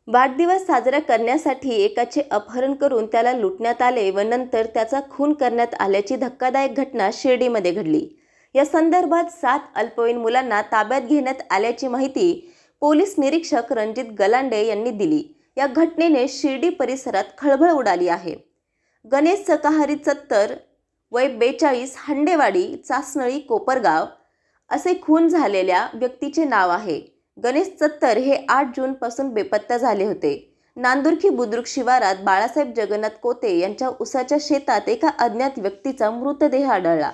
वाढदिवस साजरा करण्यासाठी एकाचे अपहरण करून त्याला लुटण्यात आले व नंतर त्याचा खून करण्यात आल्याची धक्कादायक घटना शिर्डीमध्ये घडली। या संदर्भात 7 अल्पवयीन मुलांना ताब्यात घेण्यात आल्याची माहिती पोलीस निरीक्षक रणजित गलांडे यांनी दिली। या घटनेने शिर्डी परिसरात खळबळ उडाली आहे। गणेश सकाहरी चत्तर वय 42 हंडेवाडी चासनळी कोपरगाव असे खून झालेल्या व्यक्तीचे नाव आहे। गणेश चत्तर हे 8 जून पासून बेपत्ता झाले होते। नांदुर्खी बुद्रुक शिवारात बाळासाहेब जगन्नाथ कोते यांच्या उसाच्या शेतात एका अज्ञात व्यक्तीचा मृतदेह आढळला।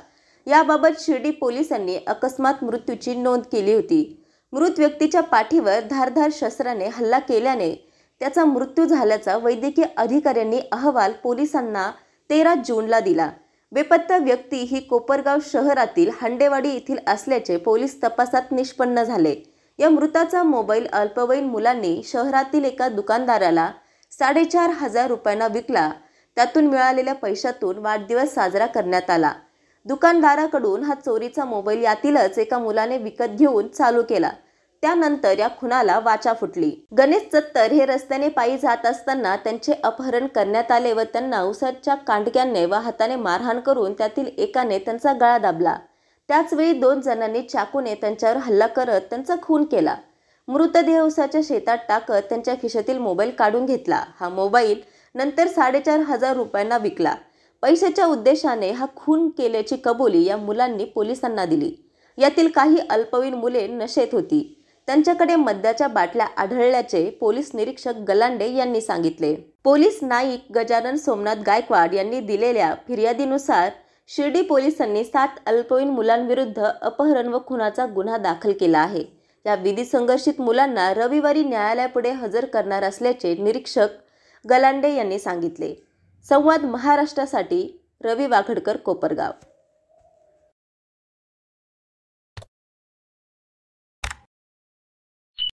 याबाबत शिर्डी पोलिसांनी अकस्मात मृत्यूची नोंद केली होती। मृत व्यक्तीच्या पाठीवर धारदार शस्त्राने हल्ला केल्याने त्याचा मृत्यू झाल्याचा वैद्यकीय अधिकाऱ्यांनी अहवाल पोलिसांना 13 जूनला दिला। बेपत्ता व्यक्ती ही कोपरगाव शहरातील हंडेवाडी येथील असल्याचे पोलीस तपासात निष्पन्न झाले। या मृताचा मोबाईल अल्पवयीन मुलांनी शहरातील एका दुकानदाराला 4,500 रुपयांना विकला। त्यातून मिळालेल्या पैशातून वाढदिवस साजरा करण्यात आला। दुकानदाराकडून हा चोरीचा मोबाईल यातीलच एका मुलाने विकत घेऊन चालू केला। त्यानंतर या खुनाला वाचा फुटली। गणेश चत्तर हे रस्त्याने पायी जात असताना त्यांचे अपहरण करण्यात आले व त्यांना उसाच्या कांडक्याने व हाताने मारहाण करून त्यातील एकाने त्यांचा गळा दाबला। त्याचवेळी 2 जणांनी चाकूने त्यांच्यावर हल्ला करत त्यांचा खून केला। मृतदेह उसाच्या शेतात टाकत त्यांच्या खिशातील मोबाईल काढून घेतला। हा मोबाईल नंतर 4,500 रुपयांना विकला। पैशाच्या उद्देशाने हा खून केल्याची कबुली या मुलांनी पोलिसांना दिली। यातील काही अल्पवयीन मुले नशेत होती। त्यांच्याकडे मद्याच्या बाटल्या आढळल्याचे पोलीस निरीक्षक गलांडे यांनी सांगितले। पोलीस नाईक गजानन सोमनाथ गायकवाड यांनी दिलेल्या फिर्यादीनुसार शिर्डी पोलिसांनी 7 अल्पवयीन मुलांविरुद्ध अपहरण व खुनाचा गुन्हा दाखल केला आहे। या विधी संघर्षित मुलांना रविवारी न्यायालयापुढे हजर करणार असल्याचे निरीक्षक गलांडे यांनी सांगितले। संवाद महाराष्ट्रासाठी रवी वाघडकर, कोपरगाव।